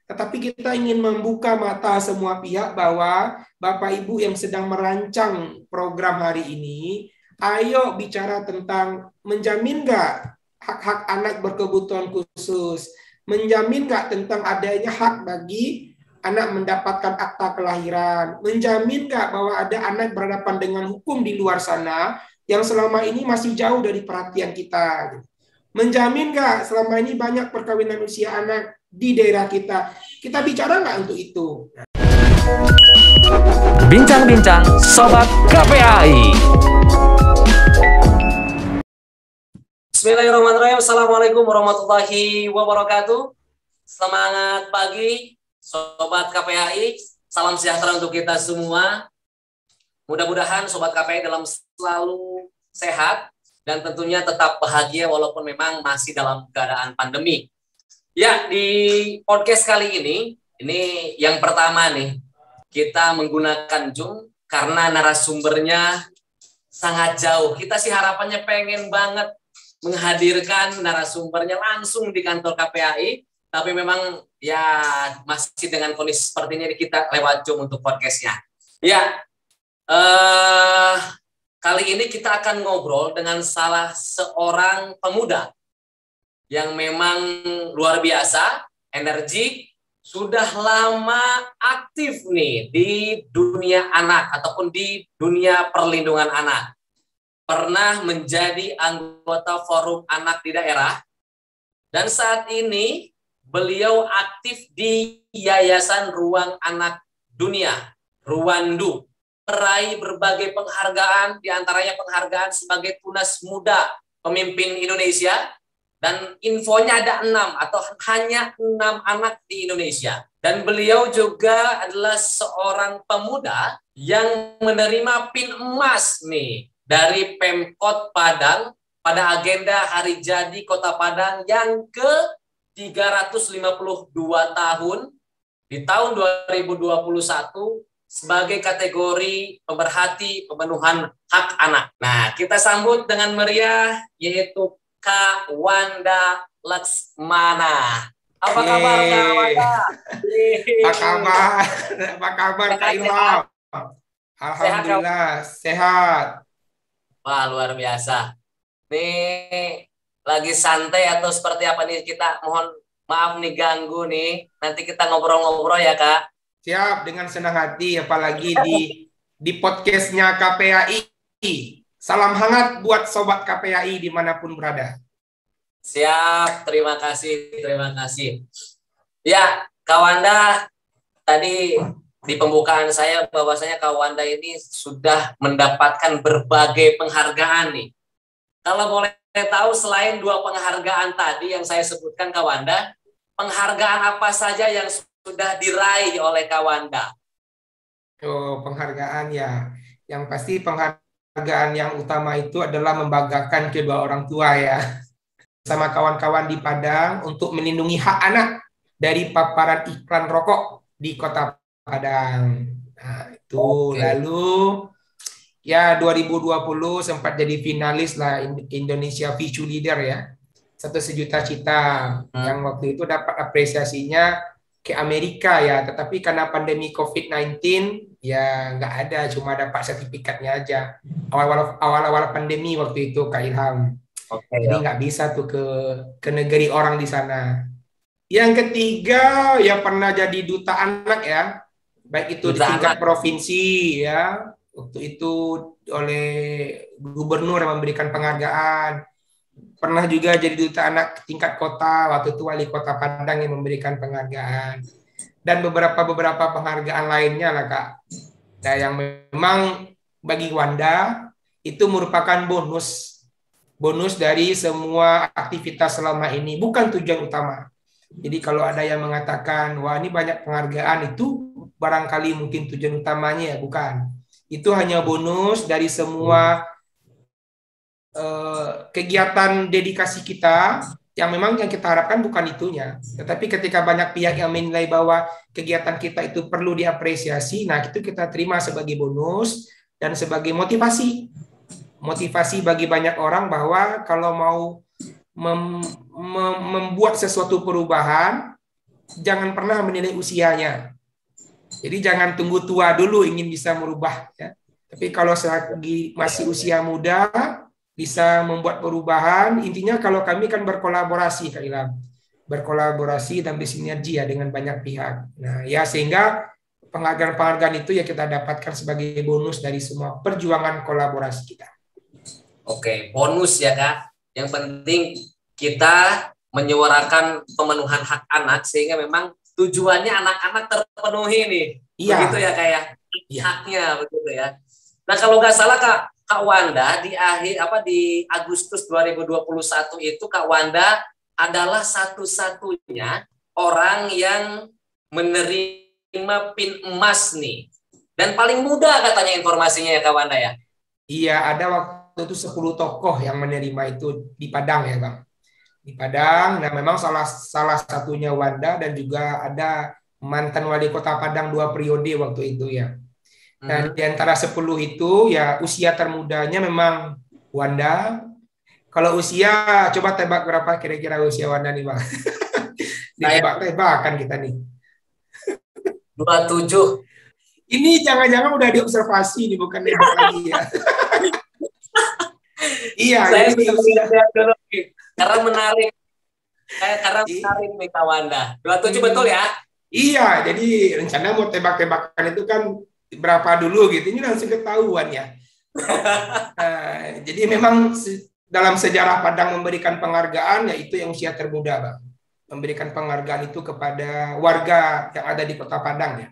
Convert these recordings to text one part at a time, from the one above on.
Tetapi kita ingin membuka mata semua pihak bahwa Bapak Ibu yang sedang merancang program hari ini, ayo bicara tentang menjamin nggak hak-hak anak berkebutuhan khusus, menjamin nggak tentang adanya hak bagi anak mendapatkan akta kelahiran, menjamin nggak bahwa ada anak berhadapan dengan hukum di luar sana yang selama ini masih jauh dari perhatian kita. Menjamin nggak selama ini banyak perkawinan usia anak di daerah kita. Kita bicara nggak untuk itu? Bincang-bincang Sobat KPAI. Bismillahirrahmanirrahim. Assalamualaikum warahmatullahi wabarakatuh. Semangat pagi Sobat KPAI. Salam sejahtera untuk kita semua. Mudah-mudahan Sobat KPAI dalam selalu sehat dan tentunya tetap bahagia walaupun memang masih dalam keadaan pandemi. Ya, di podcast kali ini yang pertama nih, kita menggunakan Zoom karena narasumbernya sangat jauh. Kita sih harapannya pengen banget menghadirkan narasumbernya langsung di kantor KPAI, tapi memang ya masih dengan kondisi seperti ini kita lewat Zoom untuk podcastnya. Ya, kali ini kita akan ngobrol dengan salah seorang pemuda yang memang luar biasa, energik, sudah lama aktif nih di dunia anak ataupun di dunia perlindungan anak. Pernah menjadi anggota forum anak di daerah, dan saat ini beliau aktif di Yayasan Ruang Anak Dunia, Ruandu. Meraih berbagai penghargaan, diantaranya penghargaan sebagai Tunas Muda Pemimpin Indonesia, dan infonya ada 6 atau hanya 6 anak di Indonesia. Dan beliau juga adalah seorang pemuda yang menerima PIN emas nih dari Pemkot Padang pada agenda Hari Jadi Kota Padang yang ke-352 tahun di tahun 2021 sebagai kategori pemerhati pemenuhan hak anak. Nah, kita sambut dengan meriah yaitu Kak Wanda Laksmana. Apa kabar Kak Wanda? Apa kabar? Apa kabar Kak Ilham? Alhamdulillah sehat. Wah, luar biasa. Nih lagi santai atau seperti apa nih, kita mohon maaf nih ganggu nih. Nanti kita ngobrol-ngobrol ya Kak. Siap, dengan senang hati, apalagi di podcastnya KPAI. Salam hangat buat Sobat KPAI dimanapun berada. Siap, terima kasih, terima kasih. Ya, Kak Wanda, tadi di pembukaan saya bahwasanya Kak Wanda ini sudah mendapatkan berbagai penghargaan nih. Kalau boleh tahu, selain 2 penghargaan tadi yang saya sebutkan Kak Wanda, penghargaan apa saja yang sudah diraih oleh Kak Wanda? Oh, penghargaan ya. Yang pasti penghargaan yang utama itu adalah membanggakan kedua orang tua ya. Sama kawan-kawan di Padang untuk melindungi hak anak dari paparan iklan rokok di Kota Padang. Nah, itu. Lalu ya 2020 sempat jadi finalis lah Indonesia Visu Leader ya. 1 sejuta cita. Yang waktu itu dapat apresiasinya ke Amerika ya, tetapi karena pandemi COVID-19 ya nggak ada, cuma dapat sertifikatnya aja. Awal-awal pandemi waktu itu Kak Ilham. Jadi nggak bisa tuh ke negeri orang di sana. Yang ketiga ya pernah jadi duta anak ya, baik itu di tingkat provinsi ya, waktu itu oleh gubernur yang memberikan penghargaan. Pernah juga jadi duta anak tingkat kota, waktu itu wali kota Padang yang memberikan penghargaan. Dan beberapa penghargaan lainnya lah Kak. Nah, yang memang bagi Wanda itu merupakan bonus dari semua aktivitas selama ini, bukan tujuan utama. Jadi kalau ada yang mengatakan, wah ini banyak penghargaan, itu barangkali mungkin tujuan utamanya ya, bukan. Itu hanya bonus dari semua kegiatan dedikasi kita yang memang yang kita harapkan bukan itunya. Tetapi ketika banyak pihak yang menilai bahwa kegiatan kita itu perlu diapresiasi, nah itu kita terima sebagai bonus dan sebagai motivasi bagi banyak orang bahwa kalau mau membuat sesuatu perubahan, jangan pernah menilai usianya. Jadi jangan tunggu tua dulu ingin bisa merubah ya. Tapi kalau selagi masih usia muda bisa membuat perubahan, intinya kalau kami kan berkolaborasi Kak Ilham. Berkolaborasi dan bersinergi ya dengan banyak pihak. Nah, ya sehingga penghargaan-penghargaan itu ya kita dapatkan sebagai bonus dari semua perjuangan kolaborasi kita. Oke, bonus ya Kak. Yang penting kita menyuarakan pemenuhan hak anak sehingga memang tujuannya anak-anak terpenuhi nih. Iya. Begitu ya Kak ya. Iya. Haknya begitu ya. Nah, kalau nggak salah Kak Wanda di Agustus 2021 itu Kak Wanda adalah satu-satunya orang yang menerima PIN emas nih. Dan paling muda katanya informasinya ya Kak Wanda ya. Iya, ada waktu itu 10 tokoh yang menerima itu di Padang ya Bang. Di Padang, nah memang salah satunya Wanda dan juga ada mantan wali kota Padang 2 periode waktu itu ya. Dan di antara 10 itu ya usia termudanya memang Wanda. Kalau usia coba tebak berapa kira-kira usia Wanda nih Bang? Ditebak-tebakan kita nih. 27. Ini jangan-jangan udah diobservasi nih, bukan nebak lagi ya. Iya, Saya ini sudah lihat dulu nih. Karena menarik. Karena menarik nih Kak Wanda. 27 betul ya? Iya, jadi rencana mau tebak-tebakan itu kan berapa dulu gitu. Ini langsung ketahuan ya. Jadi memang dalam sejarah Padang memberikan penghargaan, yaitu yang usia termuda, Bang. Memberikan penghargaan itu kepada warga yang ada di Kota Padang ya.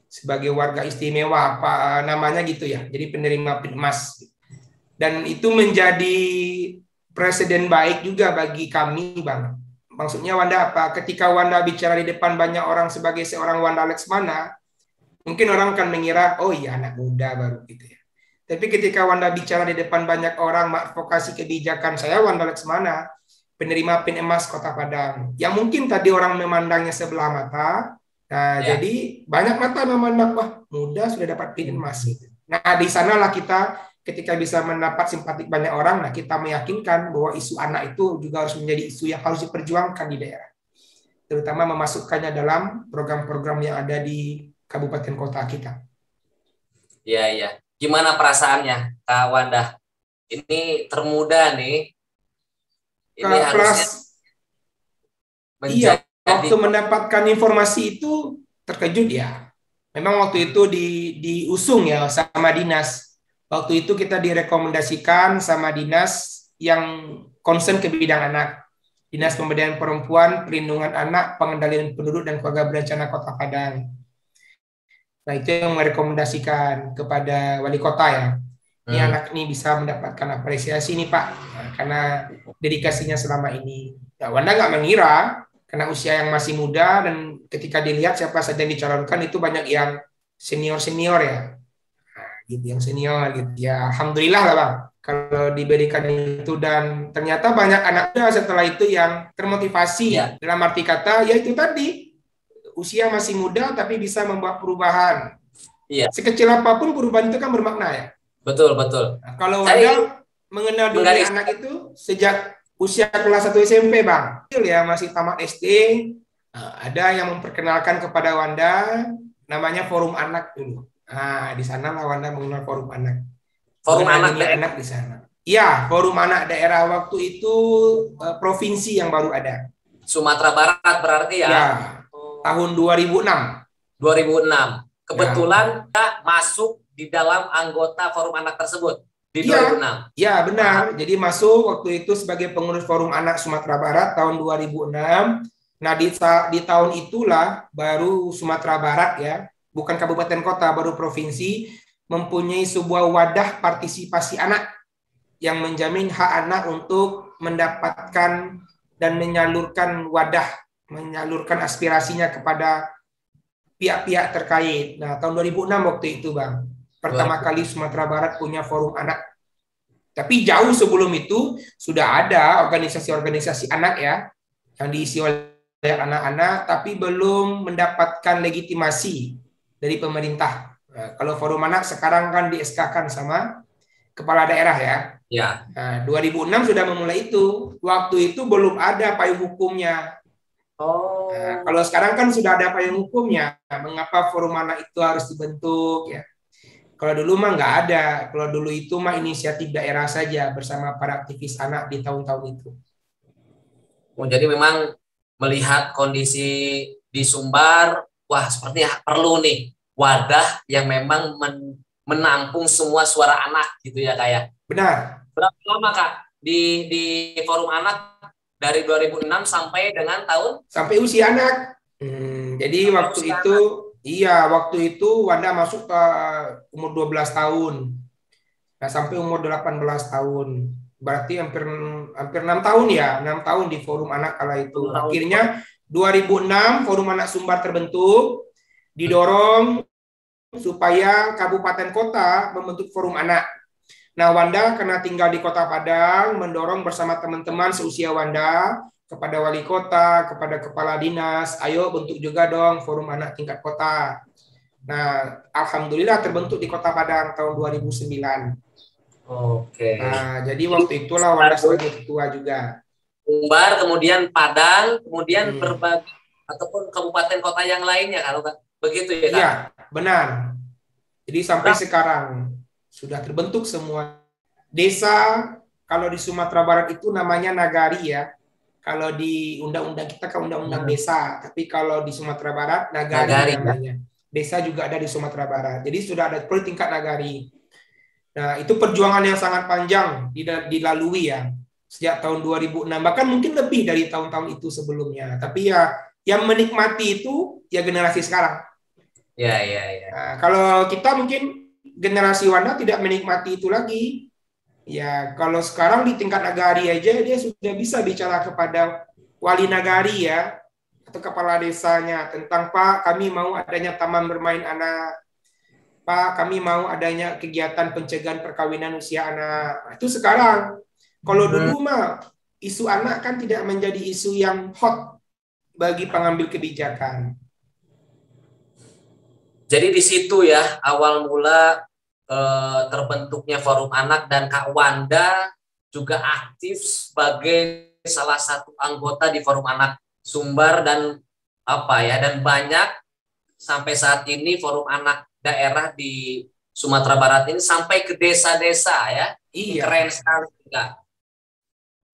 Sebagai warga istimewa, apa namanya gitu ya. Jadi penerima PIN emas. Dan itu menjadi presiden baik juga bagi kami, Bang. Maksudnya Wanda apa? Ketika Wanda bicara di depan banyak orang sebagai seorang Wanda Laksmana, mungkin orang akan mengira, oh iya anak muda baru gitu ya. Tapi ketika Wanda bicara di depan banyak orang mengadvokasi kebijakan, saya Wanda Laksmana, penerima PIN emas Kota Padang. Yang mungkin tadi orang memandangnya sebelah mata, nah jadi banyak mata memandang, wah muda sudah dapat PIN emas gitu. Nah di sanalah kita ketika bisa mendapat simpatik banyak orang, nah kita meyakinkan bahwa isu anak itu juga harus menjadi isu yang harus diperjuangkan di daerah. Terutama memasukkannya dalam program-program yang ada di kabupaten kota kita. Iya, iya. Gimana perasaannya, Kak Wanda? Ini termuda nih. Ini harusnya iya, waktu mendapatkan informasi itu terkejut ya. Memang waktu itu diusung ya sama dinas. Waktu itu kita direkomendasikan sama dinas yang concern ke bidang anak. Dinas Pemberdayaan Perempuan, Perlindungan Anak, Pengendalian Penduduk, dan Keluarga Berencana Kota Padang. Nah, itu yang merekomendasikan kepada wali kota ya. Ini anak ini bisa mendapatkan apresiasi nih Pak, nah, karena dedikasinya selama ini. Nah, Wanda nggak mengira, karena usia yang masih muda, dan ketika dilihat siapa saja yang dicalonkan, itu banyak yang senior-senior ya. Gitu yang senior gitu ya, alhamdulillah lah Bang kalau diberikan itu, dan ternyata banyak anak muda setelah itu yang termotivasi ya. Dalam arti kata ya itu tadi usia masih muda tapi bisa membuat perubahan ya. Sekecil apapun perubahan itu kan bermakna ya. Betul betul. Nah, kalau Wanda mengenal dunia anak itu sejak usia kelas 1 SMP Bang ya, masih tamat SD. Nah, ada yang memperkenalkan kepada Wanda namanya Forum Anak dulu. Nah, di sana lah Wanda mengenal Forum Anak. Forum Anak di sana. Iya, Forum Anak daerah waktu itu provinsi yang baru ada. Sumatera Barat berarti ya? Ya, tahun 2006. 2006. Kebetulan kita masuk di dalam anggota Forum Anak tersebut di 2006. Iya, benar. Jadi masuk waktu itu sebagai pengurus Forum Anak Sumatera Barat tahun 2006. Nah, di tahun itulah baru Sumatera Barat ya, bukan kabupaten kota, baru provinsi, mempunyai sebuah wadah partisipasi anak yang menjamin hak anak untuk mendapatkan dan menyalurkan menyalurkan aspirasinya kepada pihak-pihak terkait. Nah, tahun 2006 waktu itu Bang, pertama kali Sumatera Barat punya Forum Anak. Tapi jauh sebelum itu sudah ada organisasi-organisasi anak ya, yang diisi oleh anak-anak, tapi belum mendapatkan legitimasi dari pemerintah. Nah, kalau Forum Anak sekarang kan di SK-kan sama kepala daerah ya. Ya. Nah, 2006 sudah memulai itu. Waktu itu belum ada payung hukumnya. Nah, Oh. kalau sekarang kan sudah ada payung hukumnya, mengapa forum anak itu harus dibentuk ya? Kalau dulu mah nggak ada. Kalau dulu itu mah inisiatif daerah saja bersama para aktivis anak di tahun-tahun itu. Oh, jadi memang melihat kondisi di Sumbar, wah sepertinya perlu nih wadah yang memang menampung semua suara anak gitu ya Kak ya. Benar. Berapa lama Kak di forum anak dari 2006 sampai dengan tahun Sampai usia anak. Jadi sampai waktu usia itu, anak? iya, waktu itu Wanda masuk ke umur 12 tahun. Nah, sampai umur 18 tahun. Berarti hampir hampir 6 tahun ya, 6 tahun di Forum Anak kala itu. 6 tahun. Akhirnya 2006 Forum Anak Sumbar terbentuk, didorong supaya kabupaten kota membentuk Forum Anak. Nah, Wanda karena tinggal di Kota Padang, mendorong bersama teman-teman seusia Wanda kepada wali kota, kepada kepala dinas, ayo bentuk juga dong Forum Anak tingkat kota. Nah, alhamdulillah terbentuk di Kota Padang tahun 2009. Oke. Nah, jadi waktu itulah Wanda sebagai ketua juga. Sumbar, kemudian Padang, kemudian Hmm. berbagai ataupun kabupaten kota yang lainnya kalau Kak. Begitu ya Kak? Iya, benar. Jadi sampai Nah. sekarang sudah terbentuk semua desa. Kalau di Sumatera Barat itu namanya nagari ya. Kalau di undang-undang kita kan undang-undang desa, tapi kalau di Sumatera Barat nagari Nagari ya. namanya. Desa juga ada di Sumatera Barat. Jadi sudah ada per tingkat nagari. Nah, itu perjuangan yang sangat panjang dilalui ya. Sejak tahun 2006, bahkan mungkin lebih dari tahun-tahun itu sebelumnya. Tapi ya yang menikmati itu ya generasi sekarang. Ya, ya, ya. Nah, kalau kita mungkin generasi Wanda tidak menikmati itu lagi. Ya, kalau sekarang di tingkat nagari aja dia sudah bisa bicara kepada wali nagari ya atau kepala desanya tentang Pak, kami mau adanya taman bermain anak. Pak, kami mau adanya kegiatan pencegahan perkawinan usia anak. Nah, itu sekarang. Kalau dulu mah isu anak kan tidak menjadi isu yang hot bagi pengambil kebijakan. Jadi di situ ya awal mula terbentuknya Forum Anak, dan Kak Wanda juga aktif sebagai salah satu anggota di Forum Anak Sumbar, dan dan banyak sampai saat ini Forum Anak daerah di Sumatera Barat ini sampai ke desa-desa ya. Iya. Keren sekali Kak.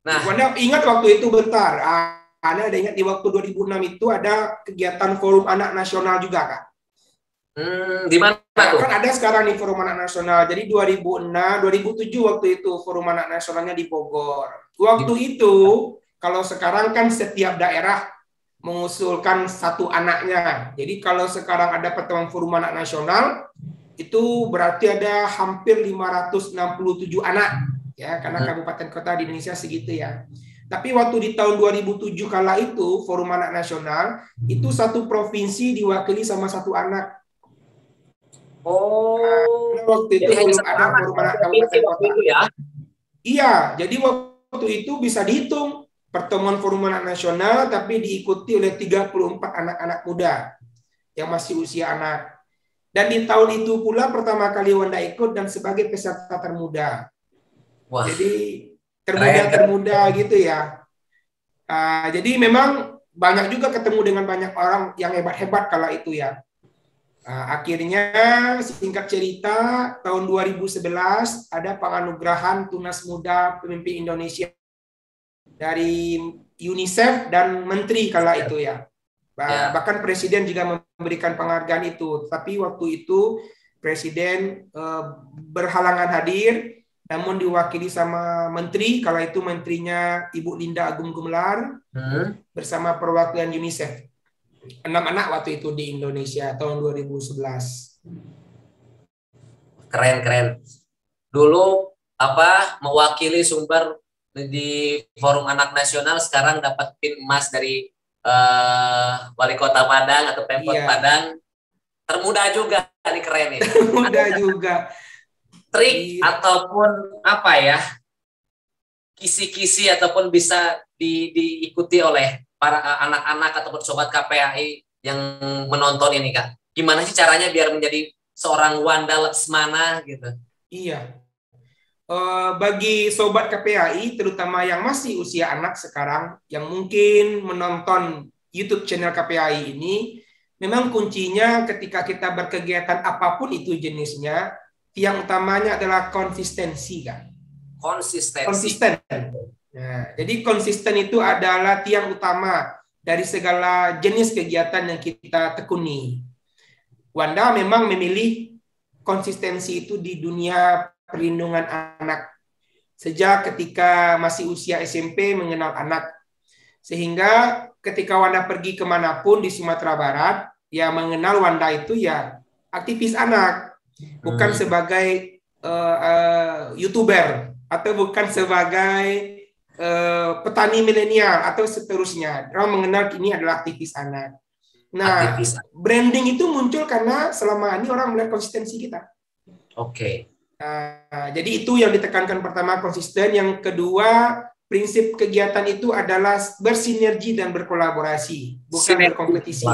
Nah, Wanda ingat waktu itu bentar. Anda ada ingat di waktu 2006 itu ada kegiatan Forum Anak Nasional juga, Kak? Di mana tuh? Kan ada sekarang nih Forum Anak Nasional. Jadi 2006, 2007 waktu itu Forum Anak Nasionalnya di Bogor. Waktu itu, kalau sekarang kan setiap daerah mengusulkan satu anaknya. Jadi kalau sekarang ada pertemuan Forum Anak Nasional, itu berarti ada hampir 567 anak. Ya, karena kabupaten kota di Indonesia segitu ya. Tapi waktu di tahun 2007 kala itu, Forum Anak Nasional, itu satu provinsi diwakili sama satu anak. Oh, nah, waktu itu belum ada Forum Anak Kabupaten Kota. Ya? Iya, jadi waktu itu bisa dihitung pertemuan Forum Anak Nasional, tapi diikuti oleh 34 anak-anak muda yang masih usia anak. Dan di tahun itu pula pertama kali Wanda ikut dan sebagai peserta termuda. Wah, jadi termuda gitu ya. Jadi memang banyak juga ketemu dengan banyak orang yang hebat-hebat kala itu ya. Akhirnya singkat cerita tahun 2011 ada penganugerahan Tunas Muda Pemimpin Indonesia dari UNICEF dan menteri kala itu ya. Bahkan presiden juga memberikan penghargaan itu. Tapi waktu itu presiden berhalangan hadir, namun diwakili sama menteri, kala itu menterinya Ibu Linda Agung Gumelar bersama perwakilan UNICEF. 6 anak waktu itu di Indonesia tahun 2011. Keren. Dulu mewakili Sumbar di Forum Anak Nasional, sekarang dapat pin emas dari Wali Kota Padang atau Pemkot Padang. Termuda juga, ini keren ini. Termuda juga. Trik ataupun kisi-kisi ataupun bisa diikuti oleh para anak-anak ataupun sobat KPAI yang menonton ini Kak. Gimana sih caranya biar menjadi seorang Wanda Lesmana gitu? Iya. Bagi sobat KPAI terutama yang masih usia anak sekarang yang mungkin menonton YouTube channel KPAI ini, memang kuncinya ketika kita berkegiatan apapun itu jenisnya, yang utamanya adalah konsistensi, kan? Konsisten. Nah, jadi konsisten itu adalah tiang utama dari segala jenis kegiatan yang kita tekuni. Wanda memang memilih konsistensi itu di dunia perlindungan anak. Sejak ketika masih usia SMP mengenal anak. Sehingga ketika Wanda pergi kemanapun di Sumatera Barat, ya mengenal Wanda itu ya aktivis anak. Bukan sebagai YouTuber atau bukan sebagai petani milenial atau seterusnya. Orang mengenal ini adalah aktivis anak. Nah, branding itu muncul karena selama ini orang melihat konsistensi kita. Oke. Nah, jadi itu yang ditekankan pertama, konsisten. Yang kedua, prinsip kegiatan itu adalah bersinergi dan berkolaborasi, bukan berkompetisi.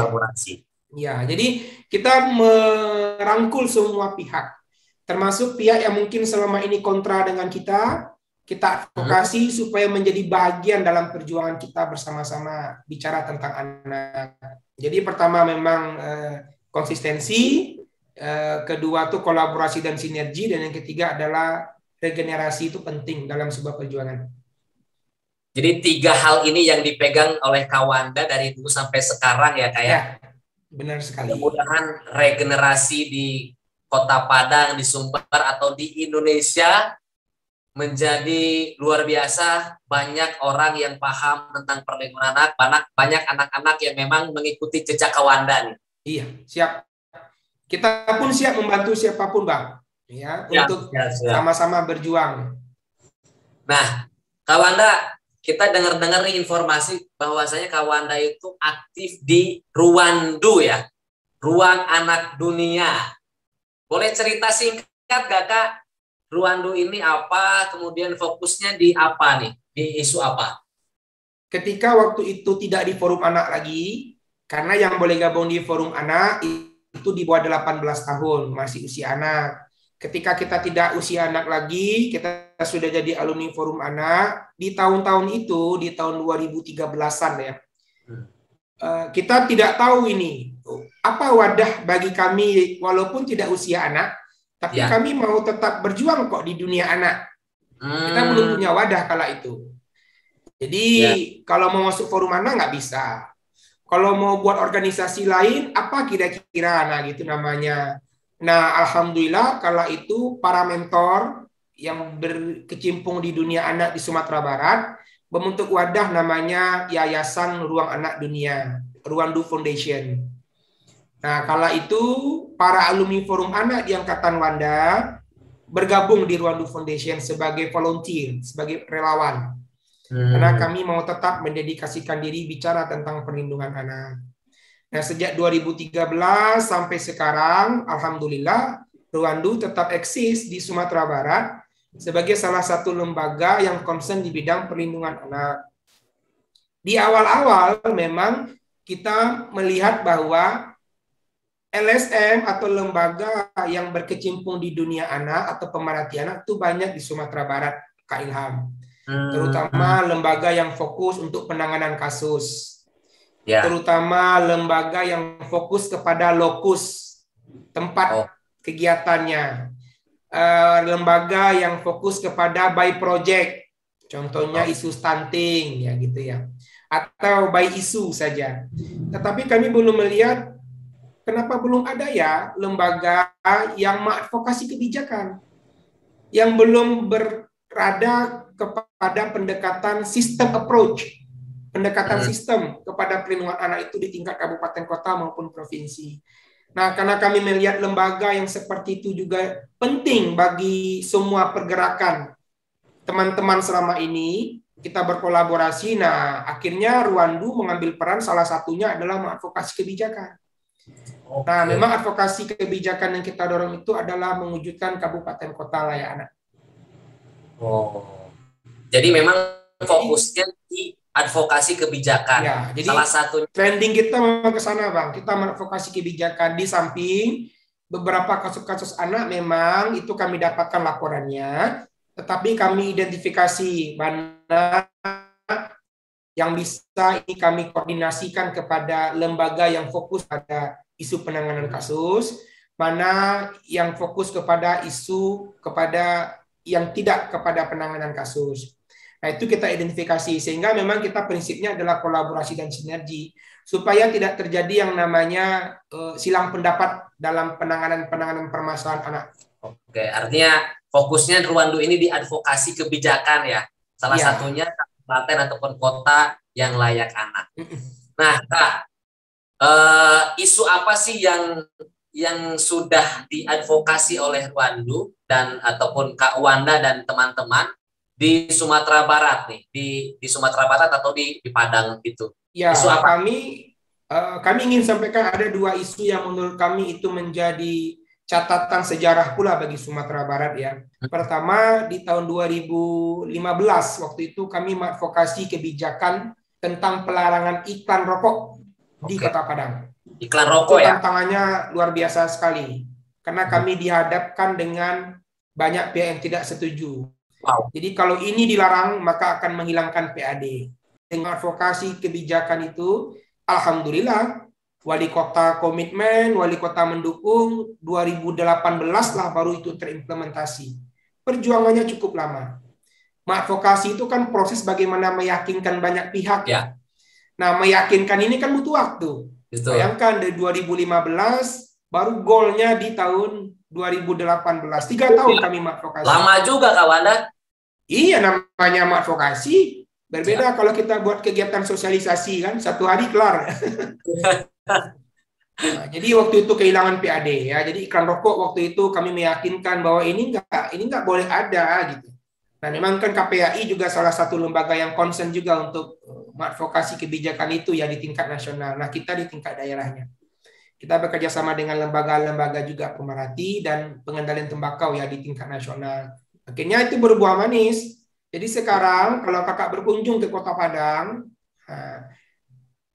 Ya, jadi kita merangkul semua pihak, termasuk pihak yang mungkin selama ini kontra dengan kita advokasi supaya menjadi bagian dalam perjuangan kita bersama-sama bicara tentang anak. Jadi pertama memang konsistensi, kedua tuh kolaborasi dan sinergi, dan yang ketiga adalah regenerasi itu penting dalam sebuah perjuangan. Jadi 3 hal ini yang dipegang oleh Kak Wanda dari dulu sampai sekarang ya Kak ya? Benar sekali. Mudah-mudahan regenerasi di Kota Padang, di Sumber atau di Indonesia menjadi luar biasa. Banyak orang yang paham tentang perlindungan anak, banyak anak-anak yang memang mengikuti jejak Kak Wanda nih. Iya, siap. Kita pun siap membantu siapapun, Bang. Ya, untuk sama-sama berjuang. Nah, Kak Wanda, kita dengar-dengar nih informasi bahwasanya Kak Wanda itu aktif di Ruandu ya, Ruang Anak Dunia. Boleh cerita singkat gak Kak? Ruandu ini apa? Kemudian fokusnya di apa nih? Di isu apa? Ketika waktu itu tidak di forum anak lagi, karena yang boleh gabung di forum anak itu di bawah 18 tahun, masih usia anak. Ketika kita tidak usia anak lagi, kita sudah jadi alumni forum anak. Di tahun-tahun itu, di tahun 2013-an ya, kita tidak tahu ini apa wadah bagi kami, walaupun tidak usia anak, tapi kami mau tetap berjuang kok di dunia anak. Kita belum punya wadah kala itu. Jadi kalau mau masuk forum anak nggak bisa. Kalau mau buat organisasi lain, apa kira-kira, nah gitu namanya. Nah, alhamdulillah kala itu para mentor yang berkecimpung di dunia anak di Sumatera Barat membentuk wadah namanya Yayasan Ruang Anak Dunia, Ruandu Foundation. Nah, kala itu para alumni forum anak di angkatan Wanda bergabung di Ruandu Foundation sebagai volunteer, sebagai relawan. Karena kami mau tetap mendedikasikan diri bicara tentang perlindungan anak. Nah, sejak 2013 sampai sekarang, alhamdulillah, Ruandu tetap eksis di Sumatera Barat sebagai salah satu lembaga yang concern di bidang perlindungan anak. Di awal-awal memang kita melihat bahwa LSM atau lembaga yang berkecimpung di dunia anak atau pemerhati anak itu banyak di Sumatera Barat, Kak Ilham. Terutama lembaga yang fokus untuk penanganan kasus. Terutama lembaga yang fokus kepada lokus tempat kegiatannya. Lembaga yang fokus kepada by project. Contohnya isu stunting ya gitu ya. Atau by isu saja. Tetapi kami belum melihat kenapa belum ada ya lembaga yang mengadvokasi kebijakan, yang belum berada kepada pendekatan sistem approach, pendekatan sistem kepada perlindungan anak itu di tingkat kabupaten kota maupun provinsi. Nah, karena kami melihat lembaga yang seperti itu juga penting bagi semua pergerakan teman-teman selama ini, kita berkolaborasi. Nah, akhirnya Ruandu mengambil peran, salah satunya adalah mengadvokasi kebijakan. Nah, memang advokasi kebijakan yang kita dorong itu adalah mewujudkan kabupaten kota layak anak. Jadi memang fokusnya di advokasi kebijakan. Ya, jadi salah satu trending kita memang ke sana, Bang. Kita mengadvokasi kebijakan di samping beberapa kasus-kasus anak memang itu kami dapatkan laporannya, tetapi kami identifikasi mana yang bisa ini kami koordinasikan kepada lembaga yang fokus pada isu penanganan kasus, mana yang fokus kepada isu kepada yang tidak kepada penanganan kasus. Nah, itu kita identifikasi sehingga memang kita prinsipnya adalah kolaborasi dan sinergi supaya tidak terjadi yang namanya silang pendapat dalam penanganan permasalahan anak. Oke, artinya fokusnya Rwandu ini di advokasi kebijakan ya. Salah satunya kabupaten ataupun kota yang layak anak. Nah, Kak, isu apa sih yang sudah diadvokasi oleh Rwandu dan ataupun Kak Wanda dan teman-teman di Sumatera Barat nih, di Sumatera Barat atau di Padang gitu? Ya, isu apa? Kami ingin sampaikan ada dua isu yang menurut kami itu menjadi catatan sejarah pula bagi Sumatera Barat ya. Pertama, di tahun 2015 waktu itu kami mengadvokasi kebijakan tentang pelarangan iklan rokok di Kota Padang. Iklan rokok ya? Tantangannya luar biasa sekali karena kami dihadapkan dengan banyak pihak yang tidak setuju. Wow. Jadi kalau ini dilarang maka akan menghilangkan PAD. Dengan advokasi kebijakan itu, alhamdulillah wali kota komitmen, wali kota mendukung, 2018 lah baru itu terimplementasi. Perjuangannya cukup lama. Advokasi itu kan proses bagaimana meyakinkan banyak pihak. Ya. Nah, meyakinkan ini kan butuh waktu. Betul. Bayangkan dari 2015 baru goalnya di tahun 2018. 3 tahun kami advokasi. Lama juga Kak Wanda. Iya, namanya advokasi. Berbeda kalau kita buat kegiatan sosialisasi kan, 1 hari kelar. Nah, jadi waktu itu kehilangan PAD ya. Jadi iklan rokok waktu itu kami meyakinkan bahwa ini enggak boleh ada gitu. Nah, memang kan KPAI juga salah satu lembaga yang concern juga untuk mengadvokasi kebijakan itu ya di tingkat nasional. Nah, kita di tingkat daerahnya. Kita bekerja sama dengan lembaga-lembaga juga pemerhati dan pengendalian tembakau ya di tingkat nasional. Akhirnya itu berbuah manis. Jadi sekarang kalau kakak berkunjung ke Kota Padang,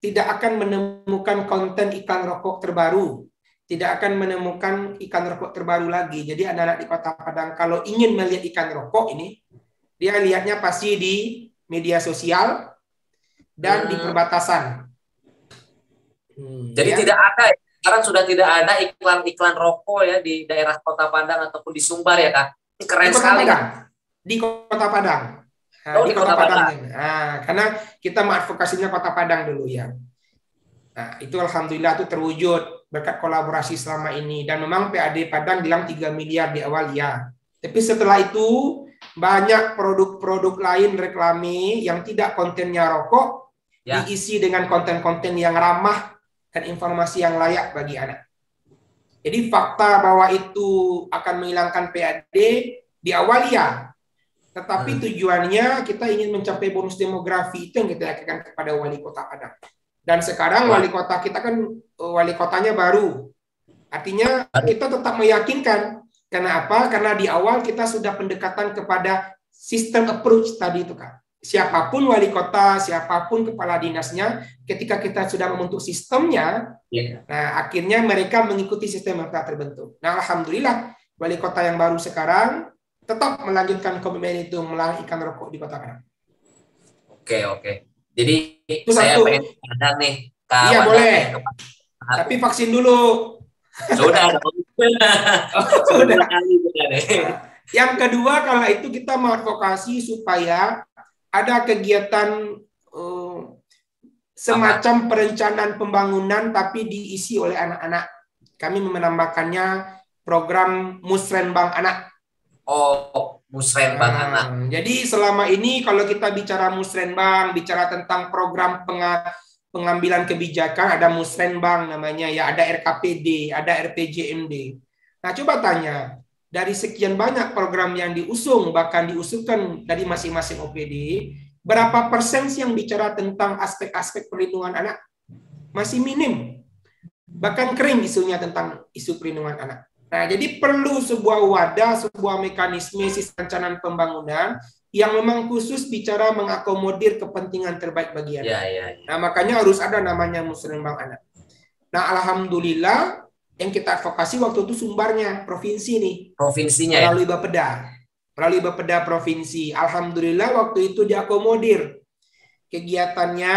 tidak akan menemukan konten iklan rokok terbaru. Tidak akan menemukan iklan rokok terbaru lagi. Jadi anak-anak di Kota Padang kalau ingin melihat iklan rokok ini, dia lihatnya pasti di media sosial dan di perbatasan. Jadi ya. Tidak ada, sekarang sudah tidak ada iklan-iklan rokok ya di daerah Kota Padang ataupun di Sumbar ya Kak. Keren sekali. Di Kota Padang. Nah, di Kota Padang. Nah, karena kita mengadvokasinya Kota Padang dulu ya. Nah, itu alhamdulillah itu terwujud berkat kolaborasi selama ini. Dan memang PAD Padang bilang 3 miliar di awal ya. Tapi setelah itu banyak produk-produk lain reklame yang tidak kontennya rokok ya, diisi dengan konten-konten yang ramah dan informasi yang layak bagi anak. Jadi fakta bahwa itu akan menghilangkan PAD di awal ya, tetapi tujuannya kita ingin mencapai bonus demografi itu yang kita lakukan kepada wali kota Padang. Dan sekarang wali kota kita kan wali kotanya baru, artinya kita tetap meyakinkan. Karena apa? Karena di awal kita sudah pendekatan kepada sistem approach tadi itu Kak. Siapapun wali kota, siapapun kepala dinasnya, ketika kita sudah membentuk sistemnya, nah akhirnya mereka mengikuti sistem yang telah terbentuk. Nah alhamdulillah wali kota yang baru sekarang tetap melanjutkan komitmen itu melarang iklan rokok di Kota Padang. Oke. Jadi itu saya satu. pengen ada nih. Iya boleh. Tapi vaksin dulu. Sudah. Sudah. Yang kedua, kalau itu kita mengadvokasi supaya ada kegiatan semacam perencanaan pembangunan tapi diisi oleh anak-anak. Kami menambahkannya program Musrenbang Anak. Oh, Musrenbang Anak. Jadi selama ini kalau kita bicara Musrenbang, bicara tentang program pengambilan kebijakan, ada Musrenbang namanya ya, ada RKPD, ada RPJMD. Nah, coba tanya, dari sekian banyak program yang diusung, bahkan diusulkan dari masing-masing OPD, berapa persen yang bicara tentang aspek-aspek perlindungan anak? Masih minim. Bahkan kering isunya tentang isu perlindungan anak. Nah, jadi perlu sebuah wadah, sebuah mekanisme sistem perencanaan pembangunan yang memang khusus bicara mengakomodir kepentingan terbaik bagi anak. Ya. Nah, makanya harus ada namanya Musrenbang Anak. Nah, alhamdulillah yang kita advokasi waktu itu Sumbarnya, provinsi nih. Provinsinya melalui Bapeda. Melalui Bapeda provinsi. Alhamdulillah waktu itu diakomodir. kegiatannya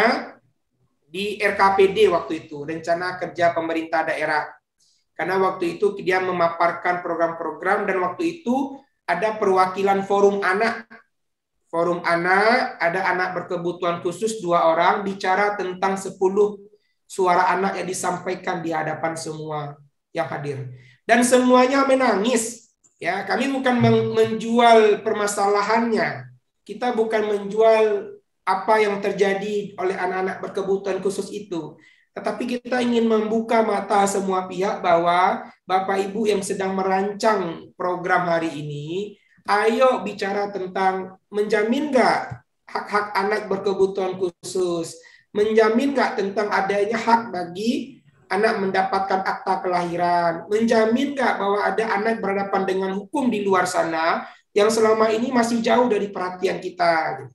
di RKPD waktu itu, Rencana Kerja Pemerintah Daerah. Karena waktu itu dia memaparkan program-program dan waktu itu ada perwakilan forum anak. Forum anak, ada anak berkebutuhan khusus 2 orang bicara tentang 10 suara anak yang disampaikan di hadapan semua yang hadir. Dan semuanya menangis. Ya, kami bukan menjual permasalahannya. Kita bukan menjual apa yang terjadi oleh anak-anak berkebutuhan khusus itu. Tetapi kita ingin membuka mata semua pihak bahwa Bapak Ibu yang sedang merancang program hari ini, ayo bicara tentang menjamin nggak hak-hak anak berkebutuhan khusus, menjamin nggak tentang adanya hak bagi anak mendapatkan akta kelahiran, menjamin nggak bahwa ada anak berhadapan dengan hukum di luar sana yang selama ini masih jauh dari perhatian kita.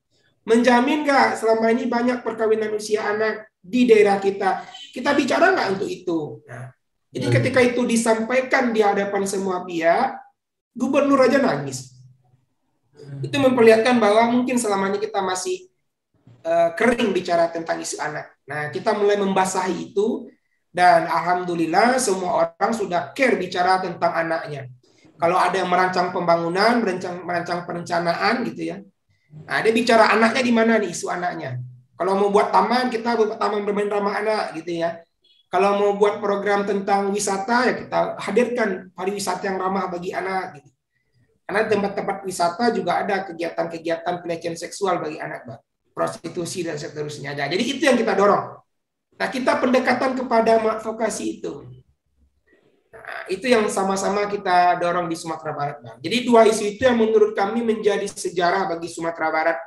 Menjamin nggak selama ini banyak perkawinan usia anak di daerah kita. Kita bicara nggak untuk itu. Nah, jadi ketika itu disampaikan di hadapan semua pihak, gubernur aja nangis. Itu memperlihatkan bahwa mungkin selama ini kita masih kering bicara tentang isu anak. Nah, kita mulai membasahi itu dan alhamdulillah semua orang sudah care bicara tentang anaknya. Kalau ada yang merancang pembangunan, merancang perencanaan gitu ya. Nah, dia bicara anaknya di mana nih isu anaknya. Kalau mau buat taman, kita buat taman bermain ramah anak gitu ya. Kalau mau buat program tentang wisata, ya kita hadirkan pariwisata yang ramah bagi anak gitu. Karena tempat-tempat wisata juga ada kegiatan-kegiatan pelecehan seksual bagi anak, Pak. Prostitusi dan seterusnya. Jadi itu yang kita dorong. Nah, kita pendekatan kepada vokasi itu. Nah, itu yang sama-sama kita dorong di Sumatera Barat, Bang. Jadi 2 isu itu yang menurut kami menjadi sejarah bagi Sumatera Barat.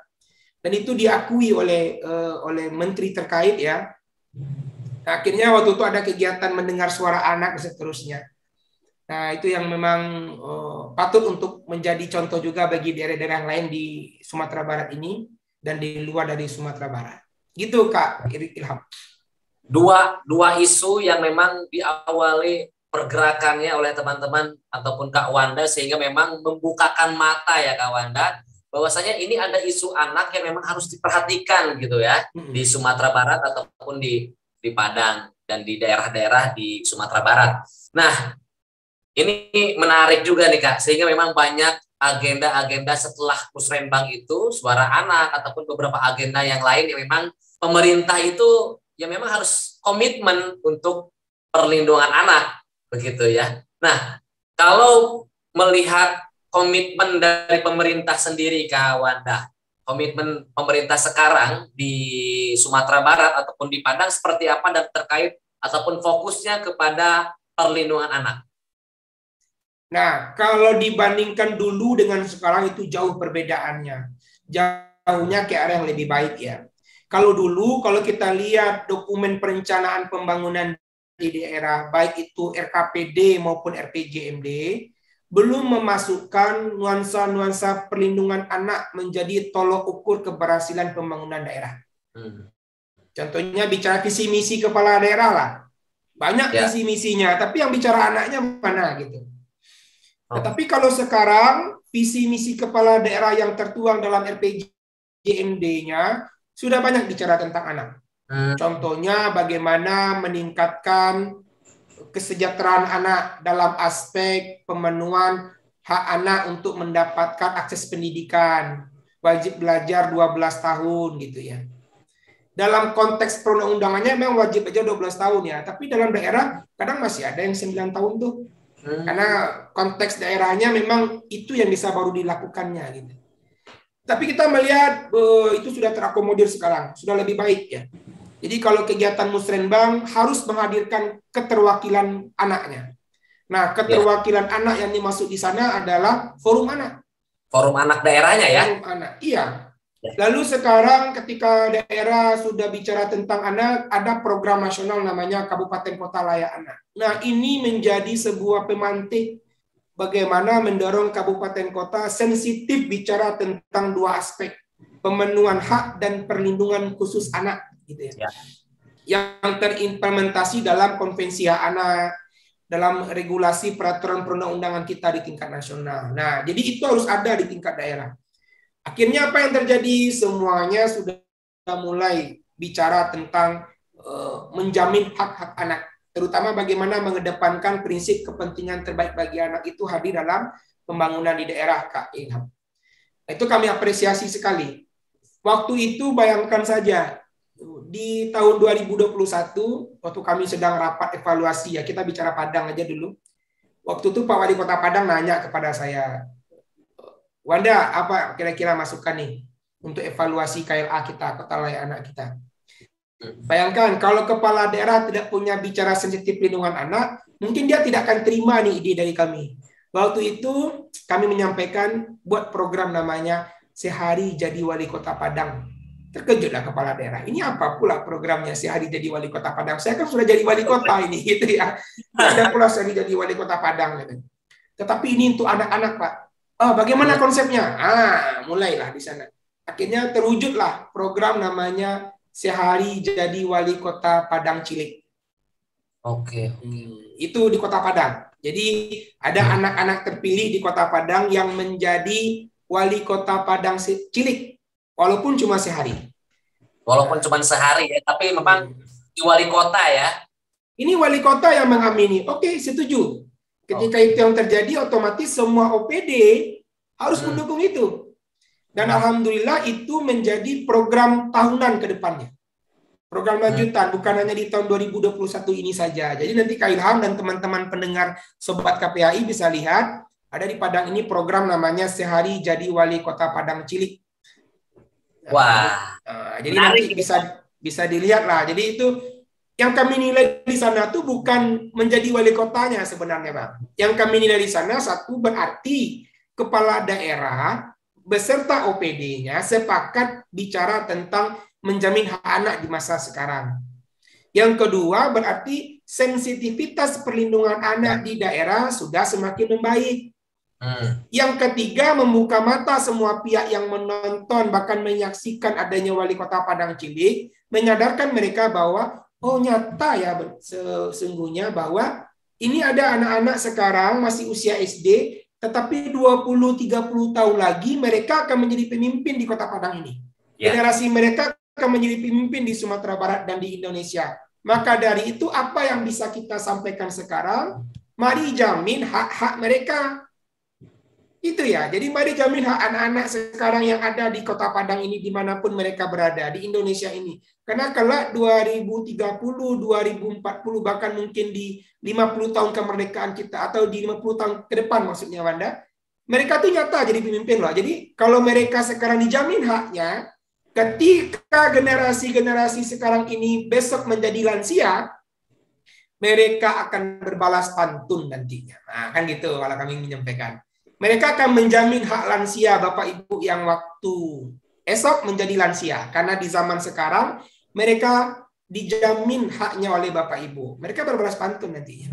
Dan itu diakui oleh menteri terkait ya. Nah, akhirnya waktu itu ada kegiatan mendengar suara anak dan seterusnya. Nah, itu yang memang patut untuk menjadi contoh juga bagi daerah-daerah lain di Sumatera Barat ini dan di luar dari Sumatera Barat. Gitu, Kak Ilham. Dua isu yang memang diawali pergerakannya oleh teman-teman ataupun Kak Wanda sehingga memang membukakan mata ya Kak Wanda bahwasanya ini ada isu anak yang memang harus diperhatikan gitu ya di Sumatera Barat ataupun di Padang dan di daerah-daerah di Sumatera Barat. Nah, ini menarik juga nih Kak, sehingga memang banyak agenda-agenda setelah Musrembang itu, suara anak ataupun beberapa agenda yang lain yang memang pemerintah itu yang memang harus komitmen untuk perlindungan anak begitu ya. Nah, kalau melihat komitmen dari pemerintah sendiri Kak Wanda, komitmen pemerintah sekarang di Sumatera Barat ataupun di Padang seperti apa dan terkait ataupun fokusnya kepada perlindungan anak? Nah, kalau dibandingkan dulu dengan sekarang itu jauh perbedaannya. Jauhnya ke arah yang lebih baik ya. Kalau dulu, kalau kita lihat dokumen perencanaan pembangunan di daerah, baik itu RKPD maupun RPJMD, belum memasukkan nuansa-nuansa perlindungan anak menjadi tolok ukur keberhasilan pembangunan daerah. Contohnya bicara visi misi kepala daerah lah. Banyak visi misinya, tapi yang bicara anaknya mana gitu. Tetapi kalau sekarang visi misi kepala daerah yang tertuang dalam RPJMD-nya sudah banyak bicara tentang anak. Contohnya bagaimana meningkatkan kesejahteraan anak dalam aspek pemenuhan hak anak untuk mendapatkan akses pendidikan, wajib belajar 12 tahun gitu ya. Dalam konteks perundang-undangannya memang wajib aja 12 tahun ya, tapi dalam daerah kadang masih ada yang 9 tahun tuh. Karena konteks daerahnya memang itu yang bisa baru dilakukannya gitu. Tapi kita melihat itu sudah terakomodir sekarang, sudah lebih baik ya. Jadi kalau kegiatan Musrembang harus menghadirkan keterwakilan anaknya. Nah, keterwakilan anak yang dimaksud di sana adalah forum anak. Forum anak daerahnya ya? Forum anak, iya. Lalu sekarang ketika daerah sudah bicara tentang anak, ada program nasional namanya Kabupaten Kota Layak Anak. Nah, ini menjadi sebuah pemantik bagaimana mendorong kabupaten kota sensitif bicara tentang 2 aspek, pemenuhan hak dan perlindungan khusus anak gitu ya. Yang terimplementasi dalam konvensi hak anak, dalam regulasi peraturan perundang-undangan kita di tingkat nasional. Nah, jadi itu harus ada di tingkat daerah. Akhirnya apa yang terjadi? Semuanya sudah mulai bicara tentang menjamin hak-hak anak, terutama bagaimana mengedepankan prinsip kepentingan terbaik bagi anak itu hadir dalam pembangunan di daerah, Kak Ilham. Itu kami apresiasi sekali. Waktu itu bayangkan saja, di tahun 2021, waktu kami sedang rapat evaluasi, ya kita bicara Padang aja dulu. Waktu itu Pak Wali Kota Padang nanya kepada saya, Wanda, apa kira-kira masukan nih untuk evaluasi KLA kita, kota layak anak kita? Bayangkan kalau kepala daerah tidak punya bicara sensitif perlindungan anak, mungkin dia tidak akan terima nih ide dari kami. Waktu itu kami menyampaikan buat program namanya Sehari Jadi Wali Kota Padang. Terkejutlah kepala daerah. Ini apa pula programnya Sehari Jadi Wali Kota Padang? Saya kan sudah jadi wali kota ini, gitu ya. Ada pula Sehari Jadi Wali Kota Padang. Gitu. Tetapi ini untuk anak-anak, Pak. Bagaimana konsepnya? Mulailah di sana. Akhirnya terwujudlah program namanya Sehari Jadi Wali Kota Padang Cilik. Oke. Itu di Kota Padang. Jadi ada anak-anak terpilih di Kota Padang yang menjadi Wali Kota Padang Cilik, walaupun cuma sehari. Walaupun cuma sehari ya, tapi memang di wali kota ya. Ini wali kota yang mengamini. Oke, setuju. Ketika itu yang terjadi, otomatis semua OPD harus mendukung itu. Dan alhamdulillah itu menjadi program tahunan ke depannya. Program lanjutan, bukan hanya di tahun 2021 ini saja. Jadi nanti Kak Ilham dan teman-teman pendengar Sobat KPAI bisa lihat, ada di Padang ini program namanya Sehari Jadi Wali Kota Padang Cilik. Wah. Jadi nanti bisa dilihat lah. Jadi itu yang kami nilai di sana tuh bukan menjadi wali kotanya sebenarnya, Bang. Yang kami nilai di sana, satu, berarti kepala daerah beserta OPD-nya sepakat bicara tentang menjamin hak anak di masa sekarang. Yang kedua, berarti sensitivitas perlindungan anak di daerah sudah semakin membaik. Yang ketiga, membuka mata semua pihak yang menonton, bahkan menyaksikan adanya Wali Kota Padang Cilik, menyadarkan mereka bahwa, oh nyata ya sesungguhnya bahwa ini ada anak-anak sekarang masih usia SD, tetapi 20-30 tahun lagi mereka akan menjadi pemimpin di Kota Padang ini. Generasi mereka akan menjadi pemimpin di Sumatera Barat dan di Indonesia. Maka dari itu apa yang bisa kita sampaikan sekarang? Mari jamin hak-hak mereka. Itu ya, jadi mari jamin hak anak-anak sekarang yang ada di Kota Padang ini dimanapun mereka berada, di Indonesia ini. Karena kelak 2030, 2040, bahkan mungkin di 50 tahun kemerdekaan kita, atau di 50 tahun ke depan maksudnya Wanda, mereka tuh nyata jadi pemimpin loh. Jadi kalau mereka sekarang dijamin haknya, ketika generasi-generasi sekarang ini besok menjadi lansia, mereka akan berbalas pantun nantinya. Nah, kan gitu kalau kami menyampaikan. Mereka akan menjamin hak lansia Bapak Ibu yang waktu esok menjadi lansia. Karena di zaman sekarang mereka dijamin haknya oleh Bapak Ibu. Mereka berbalas pantun nantinya.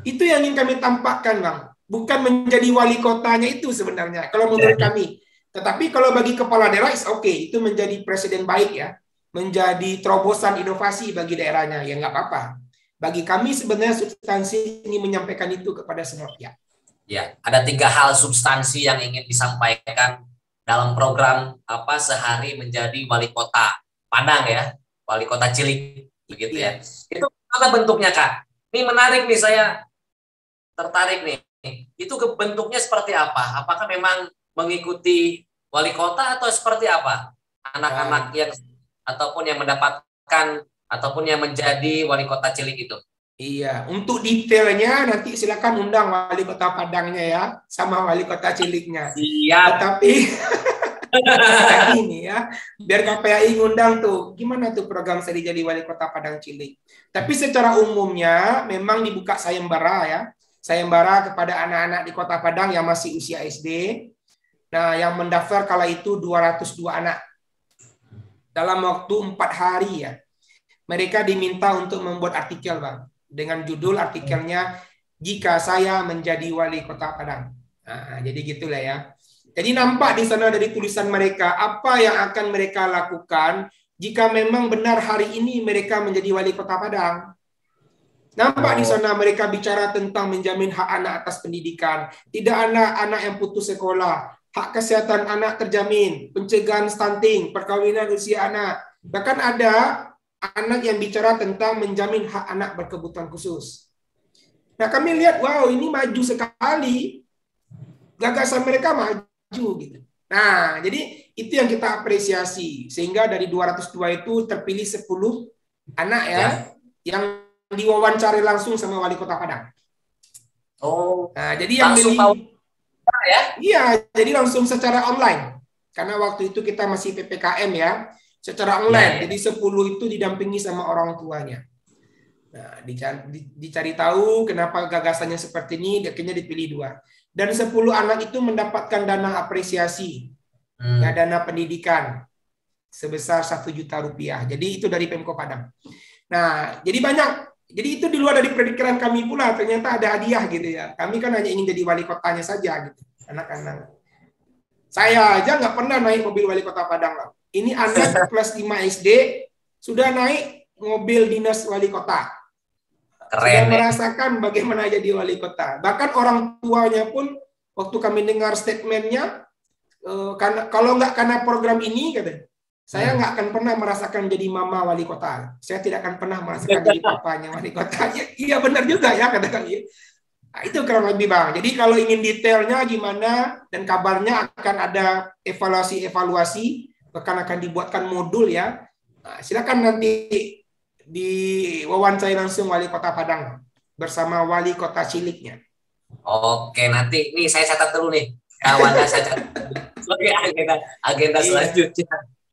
Itu yang ingin kami tampakkan, Bang. Bukan menjadi wali kotanya itu sebenarnya, kalau menurut kami. Tetapi kalau bagi kepala daerah, itu menjadi presiden baik ya. Menjadi terobosan inovasi bagi daerahnya, ya nggak apa-apa. Bagi kami sebenarnya substansi ini menyampaikan itu kepada semua pihak. Ya, ada 3 hal substansi yang ingin disampaikan dalam program Sehari Menjadi Wali Kota Padang ya, Wali Kota Cilik, begitu ya. Itu apa bentuknya, Kak? Ini menarik nih, saya tertarik nih. Itu bentuknya seperti apa? Apakah memang mengikuti wali kota atau seperti apa? Anak-anak yang ataupun yang mendapatkan ataupun yang menjadi wali kota cilik itu. Iya, untuk detailnya nanti silakan undang wali kota Padangnya ya, sama wali kota ciliknya. Siap. Tetapi ini ya, biar KPAI ngundang tuh, gimana tuh program Sehari Jadi Wali Kota Padang Cilik. Tapi secara umumnya memang dibuka sayembara ya, sayembara kepada anak-anak di Kota Padang yang masih usia SD. Nah, yang mendaftar kala itu 202 anak. Dalam waktu 4 hari ya. Mereka diminta untuk membuat artikel, Bang. Dengan judul artikelnya, Jika Saya Menjadi Wali Kota Padang. Nah, jadi gitulah ya. Jadi nampak di sana dari tulisan mereka, apa yang akan mereka lakukan jika memang benar hari ini mereka menjadi Wali Kota Padang. Nampak di sana mereka bicara tentang menjamin hak anak atas pendidikan. Tidak anak-anak yang putus sekolah. Hak kesehatan anak terjamin, pencegahan stunting, perkawinan usia anak, Bahkan ada anak yang bicara tentang menjamin hak anak berkebutuhan khusus. Nah, kami lihat, wow, ini maju sekali. Gagasan mereka maju gitu. Nah, jadi itu yang kita apresiasi. Sehingga dari 202 itu terpilih 10 anak ya, yang diwawancari langsung sama Wali Kota Padang. Oh, nah, jadi yang langsung milih, ya? Iya, jadi langsung secara online. Karena waktu itu kita masih PPKM ya, secara online. Jadi 10 itu didampingi sama orang tuanya. Nah, dicari tahu kenapa gagasannya seperti ini, akhirnya dipilih 2. Dan 10 anak itu mendapatkan dana apresiasi, ya, dana pendidikan sebesar 1 juta rupiah. Jadi itu dari Pemko Padang. Nah, jadi banyak. Jadi itu di luar dari perkiraan kami pula, ternyata ada hadiah gitu ya. Kami kan hanya ingin jadi wali kotanya saja gitu, anak-anak. Saya aja nggak pernah naik mobil wali kota Padang lah. Ini anak kelas 5 SD sudah naik mobil dinas wali kota. Keren, sudah merasakan bagaimana jadi wali kota. Bahkan orang tuanya pun waktu kami dengar statementnya, kalau nggak karena program ini, katanya, saya nggak akan pernah merasakan jadi mama wali kota. Saya tidak akan pernah merasakan jadi papanya wali kota. Iya benar juga ya, kata kami. Nah, itu kurang lebih Bang. Jadi kalau ingin detailnya gimana dan kabarnya akan ada evaluasi, bahkan akan dibuatkan modul ya. Nah, silakan nanti diwawancarai langsung Wali Kota Padang bersama Wali Kota Ciliknya. Oke, nanti nih saya catat dulu nih. Kawan saya catat sebagai agenda selanjutnya.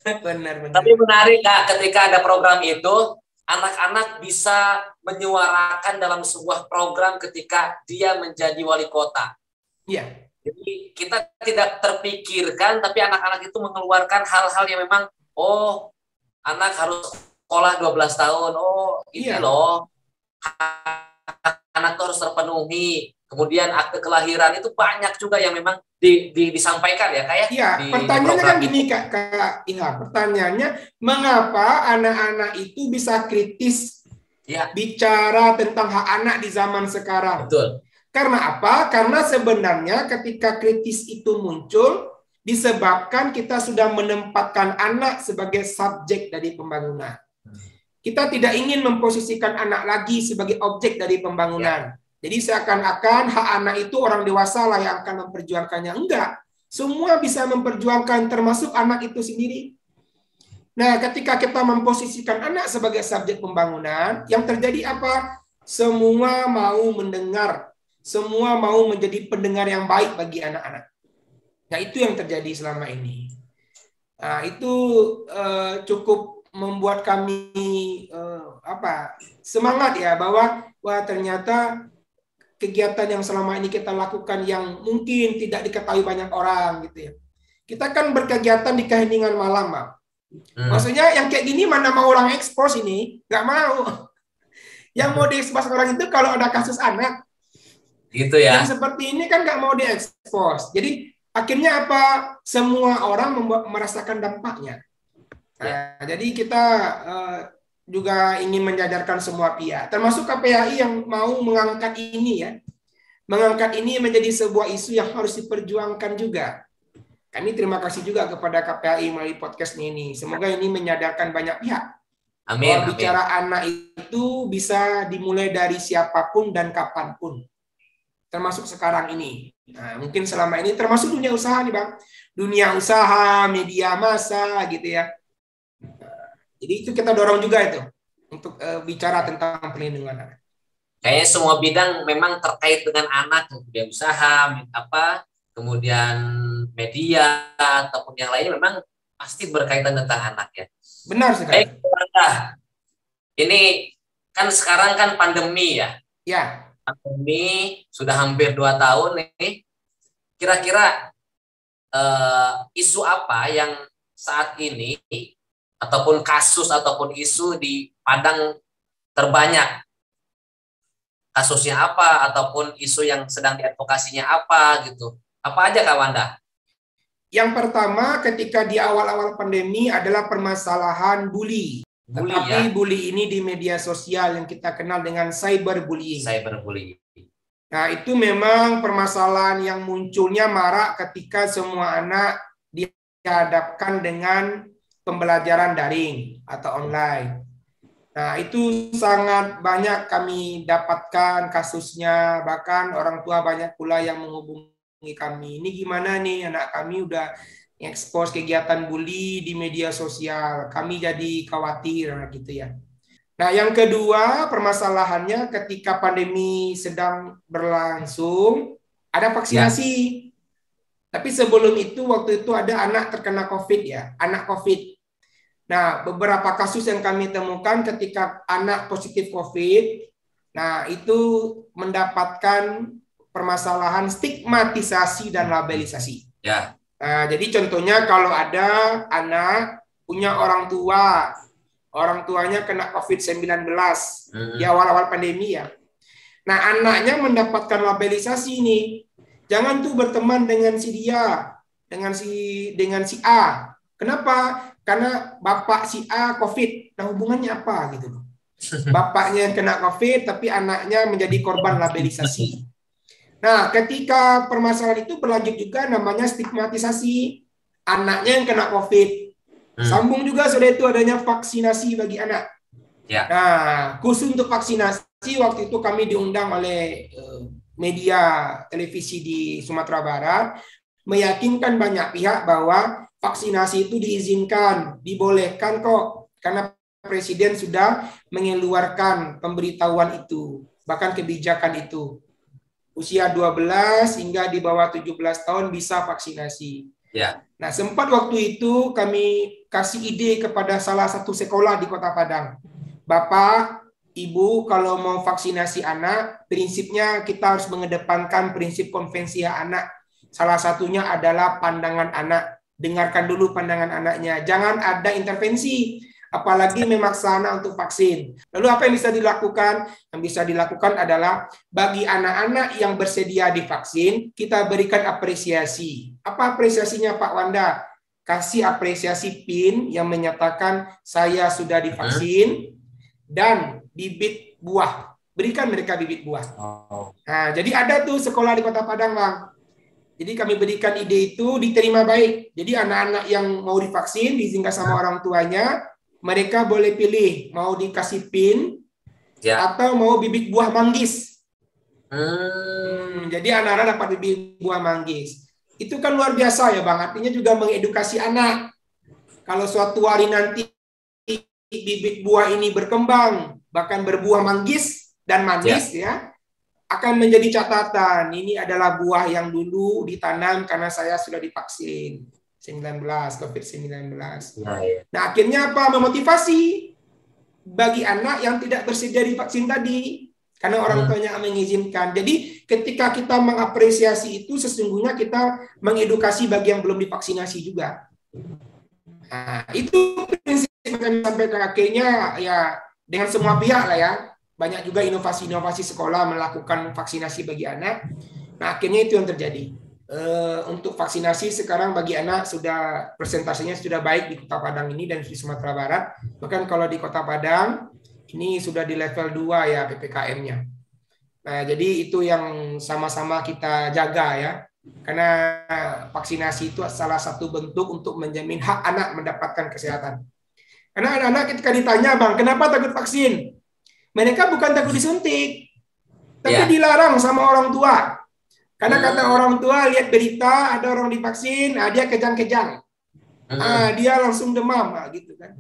Benar. Tapi menarik Kak, ketika ada program itu, anak-anak bisa menyuarakan dalam sebuah program ketika dia menjadi wali kota. Iya. Jadi kita tidak terpikirkan, tapi anak-anak itu mengeluarkan hal-hal yang memang, oh, anak harus sekolah 12 tahun, oh, ini loh, anak itu harus terpenuhi. Kemudian akte kelahiran itu banyak juga yang memang disampaikan ya kayak. Iya, pertanyaannya kan gini Kak Ilham, pertanyaannya mengapa anak-anak itu bisa kritis bicara tentang hak anak di zaman sekarang? Betul. Karena apa? Karena sebenarnya ketika kritis itu muncul disebabkan kita sudah menempatkan anak sebagai subjek dari pembangunan. Kita tidak ingin memposisikan anak lagi sebagai objek dari pembangunan. Jadi seakan-akan hak anak itu orang dewasa lah yang akan memperjuangkannya. Enggak. Semua bisa memperjuangkan termasuk anak itu sendiri. Nah, ketika kita memposisikan anak sebagai subjek pembangunan, yang terjadi apa? Semua mau mendengar. Semua mau menjadi pendengar yang baik bagi anak-anak. Nah, itu yang terjadi selama ini. Nah, itu cukup membuat kami semangat ya, bahwa ternyata kegiatan yang selama ini kita lakukan yang mungkin tidak diketahui banyak orang gitu ya. Kita kan berkegiatan di keheningan malam, Bang. Maksudnya yang kayak gini mana mau orang ekspos ini? Nggak mau. Yang mau diekspos orang itu kalau ada kasus anak. Gitu ya. Yang seperti ini kan nggak mau diekspos. Jadi akhirnya apa? Semua orang merasakan dampaknya. Nah, jadi kita juga ingin menyadarkan semua pihak, termasuk KPAI yang mau mengangkat ini ya. Mengangkat ini menjadi sebuah isu yang harus diperjuangkan juga. Kami terima kasih juga kepada KPAI melalui podcast ini. Semoga ini menyadarkan banyak pihak. Amin. Bahwa bicara anak itu bisa dimulai dari siapapun dan kapanpun. Termasuk sekarang ini. Nah, mungkin selama ini termasuk dunia usaha nih Bang. Dunia usaha, media massa gitu ya. Jadi itu kita dorong juga itu untuk bicara tentang perlindungan anak. Kayaknya semua bidang memang terkait dengan anak, kemudian usaha, kemudian media ataupun yang lainnya memang pasti berkaitan tentang anak ya. Benar sekali. Ini kan sekarang kan pandemi ya. Ya. Pandemi sudah hampir 2 tahun nih. Kira-kira isu apa yang saat ini ataupun kasus ataupun isu di Padang terbanyak? Kasusnya apa ataupun isu yang sedang diadvokasinya apa gitu? Apa aja Kak Wanda? Yang pertama ketika di awal-awal pandemi adalah permasalahan bully. Tetapi bully ini di media sosial yang kita kenal dengan cyberbullying. Cyberbullying. Nah, itu memang permasalahan yang munculnya marak ketika semua anak dihadapkan dengan pembelajaran daring atau online. Nah, itu sangat banyak kami dapatkan kasusnya, bahkan orang tua banyak pula yang menghubungi kami. Ini gimana nih, anak kami udah expose kegiatan bully di media sosial. Kami jadi khawatir gitu ya. Nah, yang kedua permasalahannya ketika pandemi sedang berlangsung, ada vaksinasi. Tapi sebelum itu, waktu itu ada anak terkena COVID ya, anak COVID. Nah, beberapa kasus yang kami temukan ketika anak positif COVID, nah itu mendapatkan permasalahan stigmatisasi dan labelisasi. Ya. Nah, jadi contohnya kalau ada anak punya orang tuanya kena COVID-19 di awal-awal pandemi ya. Nah, anaknya mendapatkan labelisasi nih. Jangan tuh berteman dengan si dia, dengan si A. Kenapa? Karena bapak si A COVID. Nah, hubungannya apa gitu loh. Bapaknya yang kena COVID, tapi anaknya menjadi korban labelisasi. Nah, ketika permasalahan itu berlanjut juga namanya stigmatisasi. Anaknya yang kena COVID. Sambung juga sudah itu adanya vaksinasi bagi anak. Ya. Nah, khusus untuk vaksinasi, waktu itu kami diundang oleh media televisi di Sumatera Barat, meyakinkan banyak pihak bahwa vaksinasi itu diizinkan, dibolehkan kok, karena Presiden sudah mengeluarkan pemberitahuan itu, bahkan kebijakan itu. Usia 12 hingga di bawah 17 tahun bisa vaksinasi. Ya. Nah, sempat waktu itu kami kasih ide kepada salah satu sekolah di Kota Padang. Bapak, Ibu, kalau mau vaksinasi anak, prinsipnya kita harus mengedepankan prinsip konvensi hak anak. Salah satunya adalah pandangan anak. Dengarkan dulu pandangan anaknya. Jangan ada intervensi, apalagi memaksa anak untuk vaksin. Lalu apa yang bisa dilakukan? Yang bisa dilakukan adalah bagi anak-anak yang bersedia divaksin, kita berikan apresiasi. Apa apresiasinya Pak Wanda? Kasih apresiasi PIN yang menyatakan saya sudah divaksin dan bibit buah. Berikan mereka bibit buah. Nah, jadi ada tuh sekolah di Kota Padang, Bang. Jadi kami berikan ide itu diterima baik. Jadi anak-anak yang mau divaksin diizinkan sama orang tuanya, mereka boleh pilih mau dikasih PIN atau mau bibit buah manggis. Jadi anak-anak dapat bibit buah manggis. Itu kan luar biasa ya Bang. Artinya juga mengedukasi anak. Kalau suatu hari nanti bibit buah ini berkembang, bahkan berbuah manggis dan manis ya, akan menjadi catatan. Ini adalah buah yang dulu ditanam karena saya sudah divaksin COVID-19. Nah, akhirnya apa? Memotivasi bagi anak yang tidak bersedia divaksin tadi. Karena orang tuanya mengizinkan. Jadi ketika kita mengapresiasi itu, sesungguhnya kita mengedukasi bagi yang belum divaksinasi juga. Nah, itu prinsip yang kami sampaikan. Akhirnya ya dengan semua pihak lah ya. Banyak juga inovasi-inovasi sekolah melakukan vaksinasi bagi anak. Nah, akhirnya itu yang terjadi. Untuk vaksinasi sekarang bagi anak sudah persentasenya sudah baik di Kota Padang ini dan di Sumatera Barat. Bahkan kalau di Kota Padang ini sudah di level 2 ya PPKM-nya. Nah, jadi itu yang sama-sama kita jaga ya. Karena vaksinasi itu salah satu bentuk untuk menjamin hak anak mendapatkan kesehatan. Karena anak-anak ketika ditanya, Bang, kenapa takut vaksin? Mereka bukan takut disuntik, tapi dilarang sama orang tua. Karena kata orang tua, lihat berita ada orang divaksin, dia kejang-kejang, dia langsung demam, gitu kan.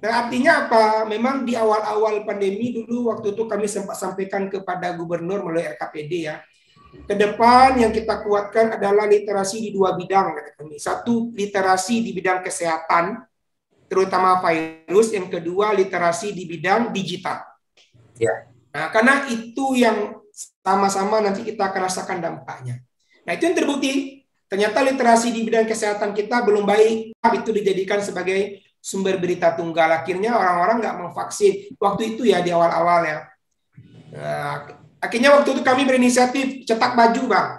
Nah, artinya apa? Memang di awal-awal pandemi dulu waktu itu kami sempat sampaikan kepada gubernur melalui RKPD ya. Ke depan yang kita kuatkan adalah literasi di 2 bidang kata kami. Satu, literasi di bidang kesehatan, terutama virus. Yang kedua, literasi di bidang digital. Nah, karena itu yang sama-sama nanti kita akan rasakan dampaknya. Nah, itu yang terbukti. Ternyata literasi di bidang kesehatan kita belum baik. Itu dijadikan sebagai sumber berita tunggal. Akhirnya orang-orang nggak mau vaksin. Waktu itu ya di awal-awal ya. Nah, akhirnya waktu itu kami berinisiatif cetak baju, Bang.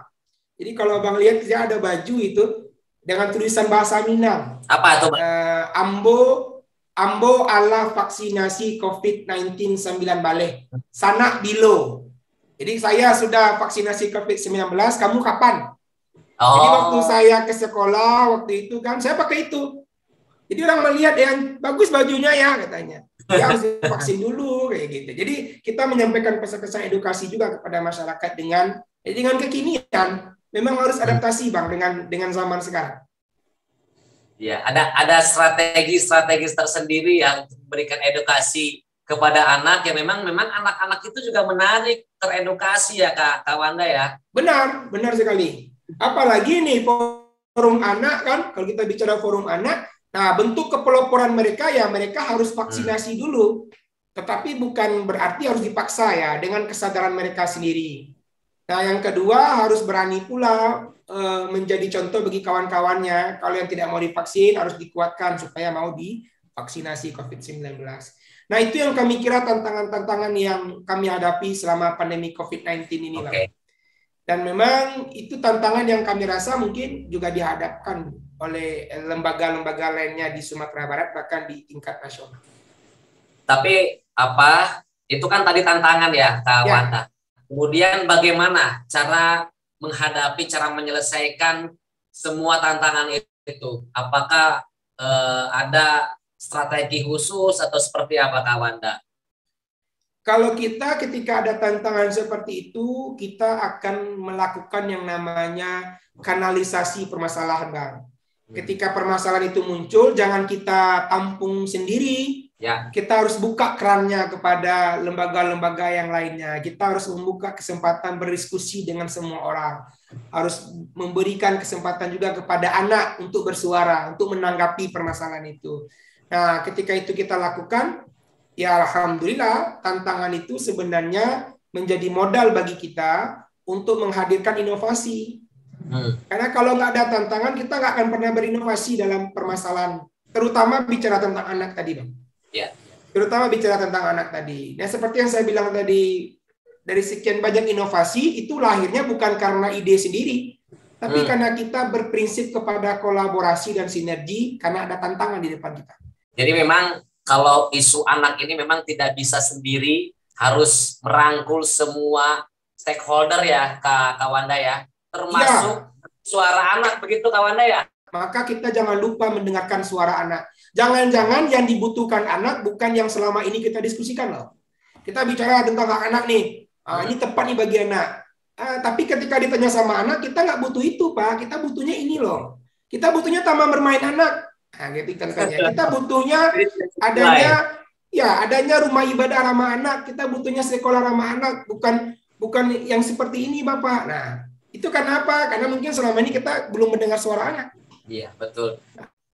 Jadi kalau Bang lihat ada baju itu dengan tulisan bahasa Minang. Apa itu, Bang? Ambo ala vaksinasi COVID-19 9 balik. Sanak bilo. Jadi saya sudah vaksinasi COVID-19, kamu kapan? Jadi waktu saya ke sekolah, waktu itu kan saya pakai itu. Jadi orang melihat yang bagus bajunya ya katanya. Dia harus divaksin dulu kayak gitu. Jadi kita menyampaikan pesan-pesan edukasi juga kepada masyarakat dengan kekinian. Memang harus adaptasi Bang dengan zaman sekarang. Ya, ada strategi-strategi tersendiri yang memberikan edukasi kepada anak yang memang anak-anak itu juga menarik teredukasi ya Kak Wanda ya. Benar sekali. Apalagi nih forum anak kan, kalau kita bicara forum anak, nah bentuk kepeloporan mereka ya mereka harus vaksinasi dulu. Tetapi bukan berarti harus dipaksa ya, dengan kesadaran mereka sendiri. Nah yang kedua harus berani pula menjadi contoh bagi kawan-kawannya. Kalau yang tidak mau divaksin harus dikuatkan supaya mau divaksinasi COVID-19. Nah itu yang kami kira tantangan-tantangan yang kami hadapi selama pandemi COVID-19 ini. Okay. Dan memang itu tantangan yang kami rasa mungkin juga dihadapkan oleh lembaga-lembaga lainnya di Sumatera Barat, bahkan di tingkat nasional. Tapi itu kan tadi tantangan ya Kak Wanda. Kemudian bagaimana cara menghadapi, cara menyelesaikan semua tantangan itu? Apakah ada strategi khusus atau seperti apa Kak Wanda? Kalau kita ketika ada tantangan seperti itu, kita akan melakukan yang namanya kanalisasi permasalahan, Bang. Ketika permasalahan itu muncul, jangan kita tampung sendiri. Ya. Kita harus buka kerannya kepada lembaga-lembaga yang lainnya. Kita harus membuka kesempatan berdiskusi dengan semua orang. Harus memberikan kesempatan juga kepada anak untuk bersuara, untuk menanggapi permasalahan itu. Nah, ketika itu kita lakukan, ya alhamdulillah tantangan itu sebenarnya menjadi modal bagi kita untuk menghadirkan inovasi. Karena kalau nggak ada tantangan, kita nggak akan pernah berinovasi dalam permasalahan, terutama bicara tentang anak tadi, Bang. Ya. Terutama bicara tentang anak tadi. Nah, seperti yang saya bilang tadi, dari sekian banyak inovasi, itu lahirnya bukan karena ide sendiri, tapi karena kita berprinsip kepada kolaborasi dan sinergi, karena ada tantangan di depan kita. Jadi memang kalau isu anak ini memang tidak bisa sendiri, harus merangkul semua stakeholder ya, Kak Wanda ya, termasuk suara anak, begitu Kak Wanda ya? Maka kita jangan lupa mendengarkan suara anak. Jangan-jangan yang dibutuhkan anak bukan yang selama ini kita diskusikan loh. Kita bicara tentang hak anak nih, ini tepat nih bagi anak. Tapi ketika ditanya sama anak, kita nggak butuh itu Pak, kita butuhnya ini loh. Kita butuhnya taman bermain anak. Nah, gitu contohnya. Kita butuhnya adanya rumah ibadah ramah anak. Kita butuhnya sekolah ramah anak, bukan yang seperti ini, Bapak. Nah, itu kenapa? Karena mungkin selama ini kita belum mendengar suara anak. Iya, betul.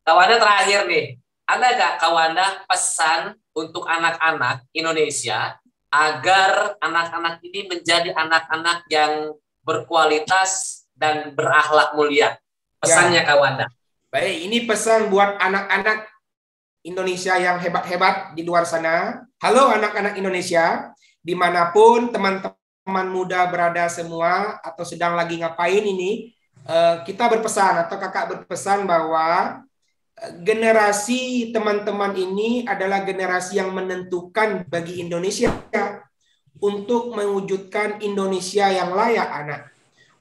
Kak Wanda terakhir nih, ada nggak Kak Wanda pesan untuk anak-anak Indonesia agar anak-anak ini menjadi anak-anak yang berkualitas dan berakhlak mulia? Pesannya Kak Wanda. Baik, ini pesan buat anak-anak Indonesia yang hebat-hebat di luar sana. Halo anak-anak Indonesia, dimanapun teman-teman muda berada semua atau sedang lagi ngapain ini, kita berpesan atau kakak berpesan bahwa generasi teman-teman ini adalah generasi yang menentukan bagi Indonesia untuk mewujudkan Indonesia yang layak anak.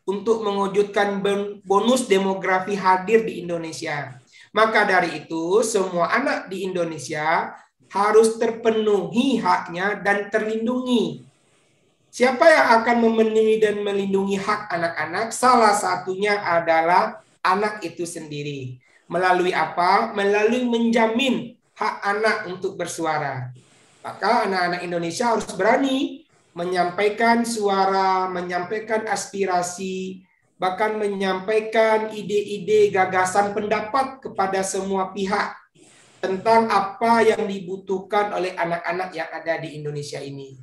Untuk mewujudkan bonus demografi hadir di Indonesia. Maka dari itu, semua anak di Indonesia harus terpenuhi haknya dan terlindungi. Siapa yang akan memenuhi dan melindungi hak anak-anak? Salah satunya adalah anak itu sendiri. Melalui apa? Melalui menjamin hak anak untuk bersuara. Maka anak-anak Indonesia harus berani menyampaikan suara, menyampaikan aspirasi, bahkan menyampaikan ide-ide, gagasan, pendapat kepada semua pihak tentang apa yang dibutuhkan oleh anak-anak yang ada di Indonesia ini.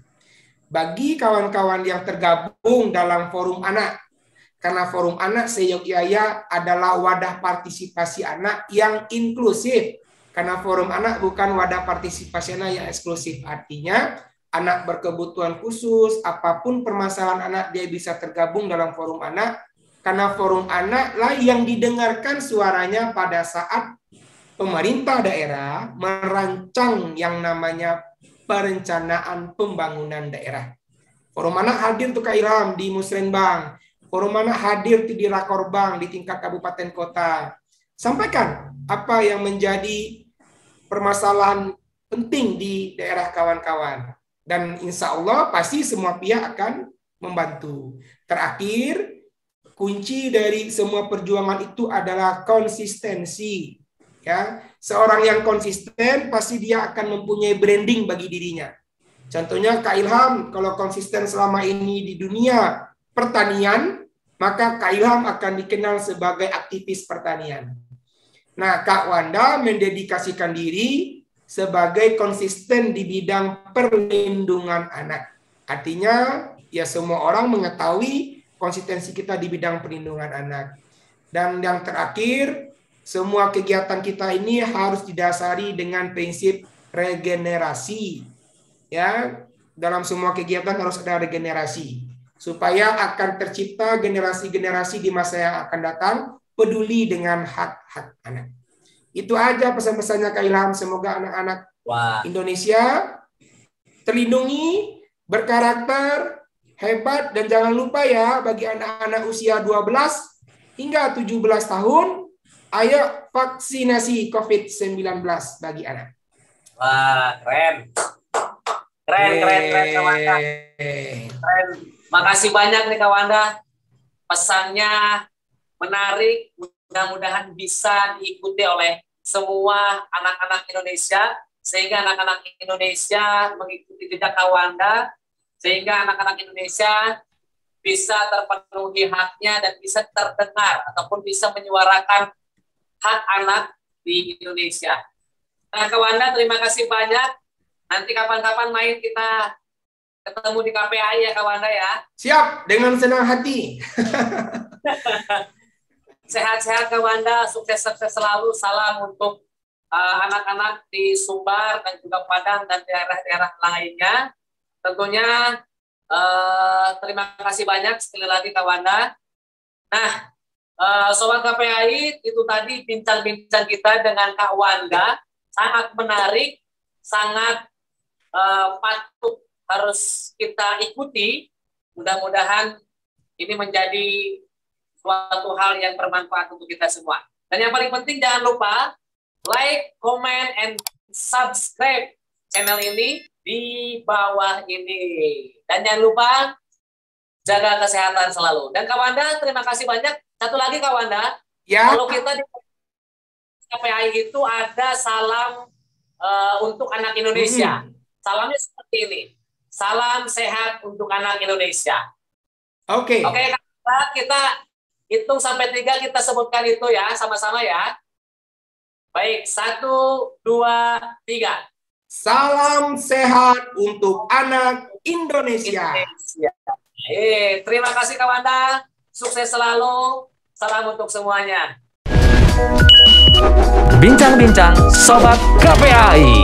Bagi kawan-kawan yang tergabung dalam forum anak, karena forum anak seyogyaya adalah wadah partisipasi anak yang inklusif, karena forum anak bukan wadah partisipasi anak yang eksklusif, artinya anak berkebutuhan khusus, apapun permasalahan anak, dia bisa tergabung dalam forum anak, karena forum anak lah yang didengarkan suaranya pada saat pemerintah daerah merancang yang namanya perencanaan pembangunan daerah. Forum anak hadir tuh Kak Ilham di Musrenbang, forum anak hadir di Rakorbang di tingkat kabupaten kota, sampaikan apa yang menjadi permasalahan penting di daerah kawan-kawan. Dan insya Allah pasti semua pihak akan membantu. Terakhir, kunci dari semua perjuangan itu adalah konsistensi. Ya, seorang yang konsisten pasti dia akan mempunyai branding bagi dirinya. Contohnya Kak Ilham, kalau konsisten selama ini di dunia pertanian, maka Kak Ilham akan dikenal sebagai aktivis pertanian. Nah, Kak Wanda mendedikasikan diri sebagai konsisten di bidang perlindungan anak. Artinya, ya semua orang mengetahui konsistensi kita di bidang perlindungan anak. Dan yang terakhir, semua kegiatan kita ini harus didasari dengan prinsip regenerasi. Ya, dalam semua kegiatan harus ada regenerasi supaya akan tercipta generasi-generasi di masa yang akan datang peduli dengan hak-hak anak. Itu aja pesan-pesannya Kak Ilham. Semoga anak-anak Indonesia terlindungi, berkarakter, hebat, dan jangan lupa ya bagi anak-anak usia 12 hingga 17 tahun, ayo vaksinasi COVID-19 bagi anak. Wah, keren. Keren, Kak Wanda. Keren. Makasih banyak nih Kak Wanda. Pesannya menarik, mudah-mudahan bisa diikuti oleh semua anak-anak Indonesia, sehingga anak-anak Indonesia mengikuti jejak Kak Wanda, sehingga anak-anak Indonesia bisa terpenuhi haknya dan bisa terdengar ataupun bisa menyuarakan hak anak di Indonesia. Nah, Kak Wanda, terima kasih banyak. Nanti kapan-kapan main kita ketemu di KPAI ya, Kak Wanda ya. Siap, dengan senang hati. Sehat-sehat Kak Wanda, sukses-sukses selalu. Salam untuk anak-anak di Sumbar dan juga Padang dan daerah-daerah lainnya. Tentunya terima kasih banyak sekali lagi Kak Wanda. Nah, Sobat KPAI, itu tadi bincang-bincang kita dengan Kak Wanda. Sangat menarik, sangat patut harus kita ikuti. Mudah-mudahan ini menjadi suatu hal yang bermanfaat untuk kita semua. Dan yang paling penting jangan lupa like, comment, and subscribe channel ini di bawah ini. Dan jangan lupa jaga kesehatan selalu. Dan Kak Wanda, terima kasih banyak. Satu lagi Kak Wanda, ya. Kalau kita di KPAI itu ada salam untuk anak Indonesia. Salamnya seperti ini. Salam sehat untuk anak Indonesia. Oke. Oke, kita hitung sampai 3, kita sebutkan itu ya, sama-sama ya. Baik, 1, 2, 3. Salam sehat untuk anak Indonesia. Terima kasih Kak Wanda. Sukses selalu. Salam untuk semuanya. Bincang-bincang Sobat KPAI.